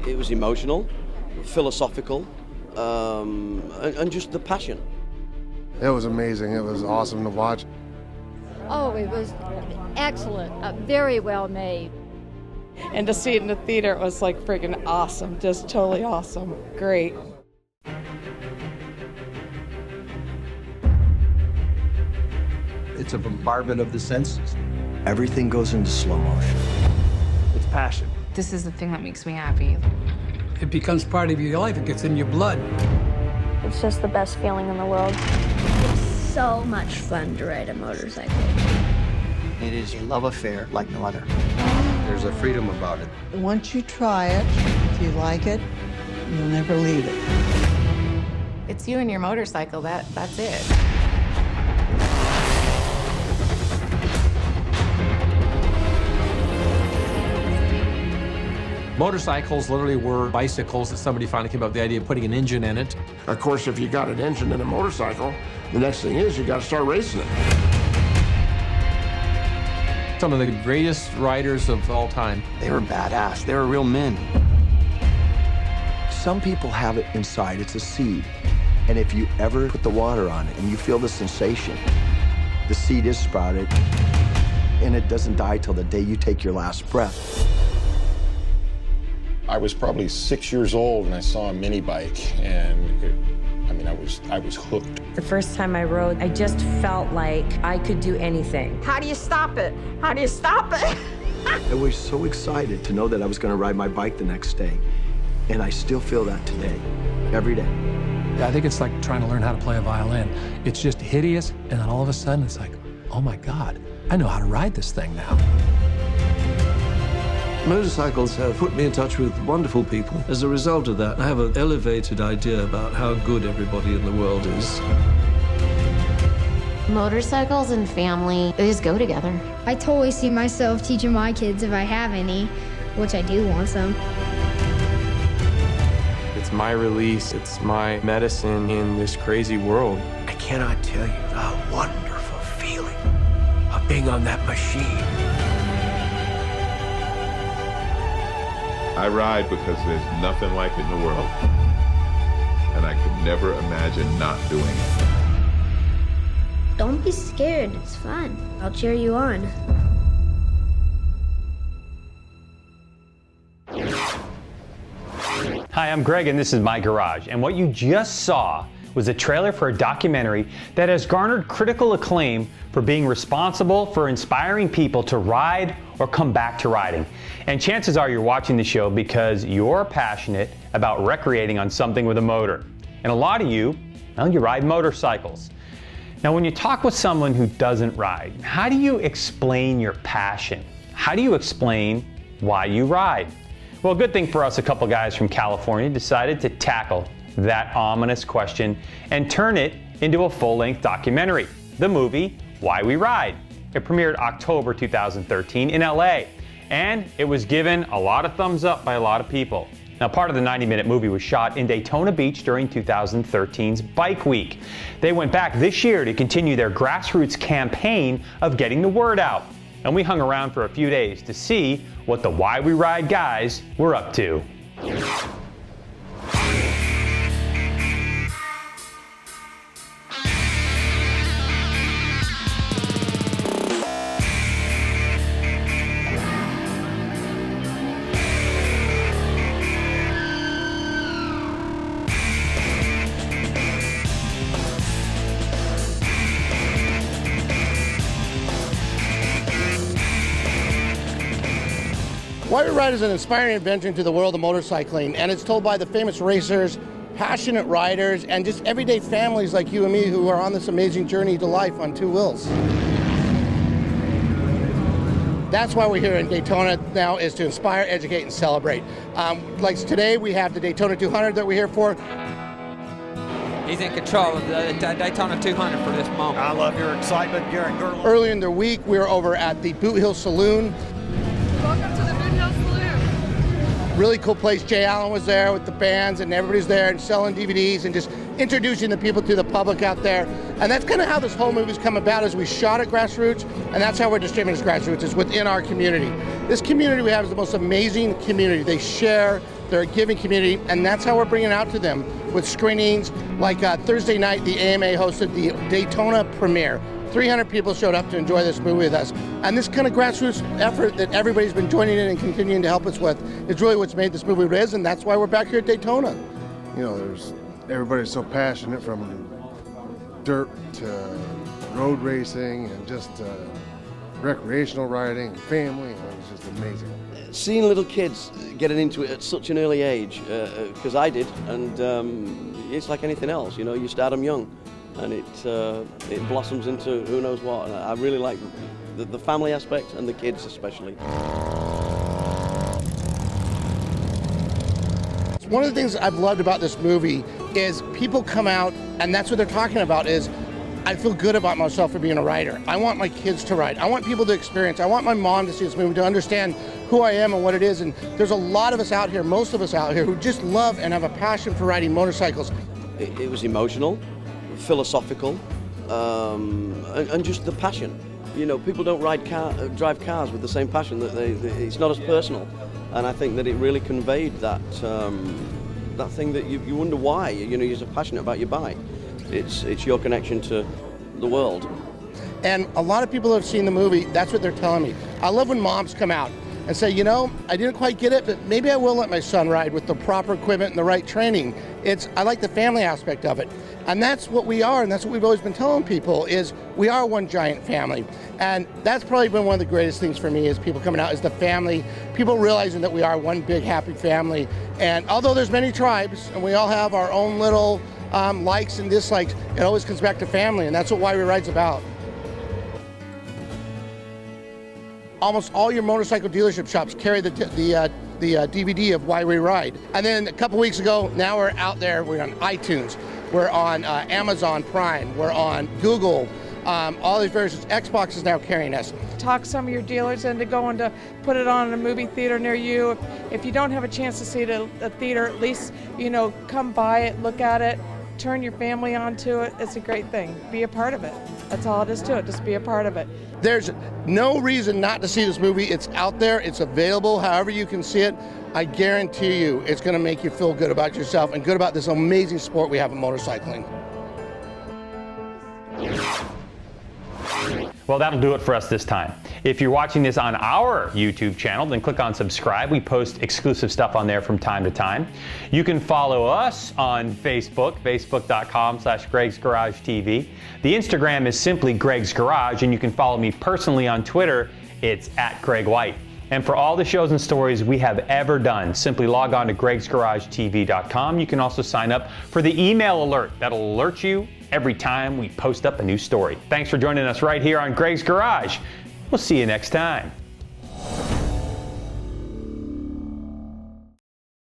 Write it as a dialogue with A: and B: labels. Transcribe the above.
A: It was emotional, philosophical, and just the passion.
B: It was amazing. It was awesome to watch.
C: Oh, it was excellent, very well made.
D: And to see it in the theater, it was like freaking awesome, just totally awesome. Great.
E: It's a bombardment of the senses.
F: Everything goes into slow motion.
E: It's passion.
G: This is the thing that makes me happy.
H: It becomes part of your life. It gets in your blood.
I: It's just the best feeling in the world.
J: It's so much fun to ride a motorcycle.
F: It is a love affair like no other.
E: There's a freedom about it.
K: Once you try it, if you like it, you'll never leave it.
G: It's you and your motorcycle, that's it.
L: Motorcycles literally were bicycles that somebody finally came up with the idea of putting an engine in it.
B: Of course, if you got an engine in a motorcycle, the next thing is you got to start racing it.
L: Some of the greatest riders of all time.
F: They were badass. They were real men. Some people have it inside. It's a seed. And if you ever put the water on it and you feel the sensation, the seed is sprouted, and it doesn't die till the day you take your last breath.
M: I was probably 6 years old and I saw a mini bike, and I was hooked.
N: The first time I rode, I just felt like I could do anything.
C: How do you stop it? How do you stop it?
F: I was so excited to know that I was going to ride my bike the next day, and I still feel that today, every day.
H: I think it's like trying to learn how to play a violin. It's just hideous, and then all of a sudden it's like, oh my God, I know how to ride this thing now.
O: Motorcycles have put me in touch with wonderful people. As a result of that, I have an elevated idea about how good everybody in the world is.
G: Motorcycles and family, they just go together.
J: I totally see myself teaching my kids if I have any, which I do want some.
P: It's my release, it's my medicine in this crazy world.
F: I cannot tell you the wonderful feeling of being on that machine.
Q: I ride because there's nothing like it in the world, and I could never imagine not doing it.
J: Don't be scared, it's fun. I'll cheer you on.
R: Hi, I'm Greg and this is My Garage, and what you just saw was a trailer for a documentary that has garnered critical acclaim for being responsible for inspiring people to ride or come back to riding. And chances are you're watching the show because you're passionate about recreating on something with a motor. And a lot of you, well, you ride motorcycles. Now, when you talk with someone who doesn't ride, how do you explain your passion? How do you explain why you ride? Well, good thing for us, a couple guys from California decided to tackle that ominous question and turn it into a full-length documentary, the movie Why We Ride. It premiered October 2013 in LA, and it was given a lot of thumbs up by a lot of people. Now, part of the 90-minute movie was shot in Daytona Beach during 2013's Bike Week. They went back this year to continue their grassroots campaign of getting the word out. And we hung around for a few days to see what the Why We Ride guys were up to.
S: Why We Ride is an inspiring adventure into the world of motorcycling, and it's told by the famous racers, passionate riders, and just everyday families like you and me who are on this amazing journey to life on two wheels. That's why we're here in Daytona now, is to inspire, educate, and celebrate. Like today, we have the Daytona 200 that we're here for.
T: He's in control of the Daytona 200 for this moment.
E: I love your excitement, Garrett Gerlach.
S: Earlier in the week, we were over at the Boot Hill Saloon.
D: Welcome to the Boot Hill Saloon.
S: Really cool place. Jay Allen was there with the bands, and everybody's there and selling DVDs and just introducing the people to the public out there. And that's kind of how this whole movie's come about, is we shot at Grassroots, and that's how we're distributing as Grassroots, is within our community. This community we have is the most amazing community. They share, They're a giving community, and that's how we're bringing it out to them with screenings. Like Thursday night, the AMA hosted the Daytona premiere. 300 people showed up to enjoy this movie with us. And this kind of grassroots effort that everybody's been joining in and continuing to help us with is really what's made this movie what it is, and that's why we're back here at Daytona.
U: You know, everybody's so passionate, from dirt to road racing and just recreational riding, family. It's just amazing.
A: Seeing little kids getting into it at such an early age, because I did, and it's like anything else, you know, you start them young, and it blossoms into who knows what. And I really like the family aspect and the kids especially.
S: One of the things I've loved about this movie is people come out, and that's what they're talking about is, I feel good about myself for being a rider. I want my kids to ride. I want people to experience. I want my mom to see this movie, to understand who I am and what it is. And there's a lot of us out here, most of us out here, who just love and have a passion for riding motorcycles.
A: It was emotional, philosophical, and just the passion. You know, people don't drive cars with the same passion. It's not as personal. And I think that it really conveyed that that thing that you wonder why. You know, you're so passionate about your bike. It's your connection to the world.
S: And a lot of people who have seen the movie, that's what they're telling me. I love when moms come out and say, you know, I didn't quite get it, but maybe I will let my son ride with the proper equipment and the right training. I like the family aspect of it. And that's what we are, and that's what we've always been telling people, is we are one giant family. And that's probably been one of the greatest things for me, is people coming out, is the family, people realizing that we are one big happy family. And although there's many tribes, and we all have our own little likes and dislikes, it always comes back to family, and that's what Why We Ride's about. Almost all your motorcycle dealership shops carry the DVD of Why We Ride. And then a couple weeks ago, now we're out there, we're on iTunes, we're on Amazon Prime, we're on Google, all these various, Xbox is now carrying us.
D: Talk some of your dealers into going to put it on in a movie theater near you. If you don't have a chance to see it at a theater, at least, you know, come by it, look at it, turn your family onto it. It's a great thing. Be a part of it. That's all it is to it, just be a part of it.
S: There's no reason not to see this movie. It's out there, it's available, however you can see it. I guarantee you it's going to make you feel good about yourself and good about this amazing sport we have in motorcycling.
R: Well, that'll do it for us this time. If you're watching this on our YouTube channel, then click on subscribe. We post exclusive stuff on there from time to time. You can follow us on Facebook, facebook.com/Greg'sGarageTV. The Instagram is simply Greg's Garage, and you can follow me personally on Twitter. It's @GregWhite. And for all the shows and stories we have ever done, simply log on to Greg'sGarageTV.com. You can also sign up for the email alert that'll alert you every time we post up a new story. Thanks for joining us right here on Greg's Garage. We'll see you next time.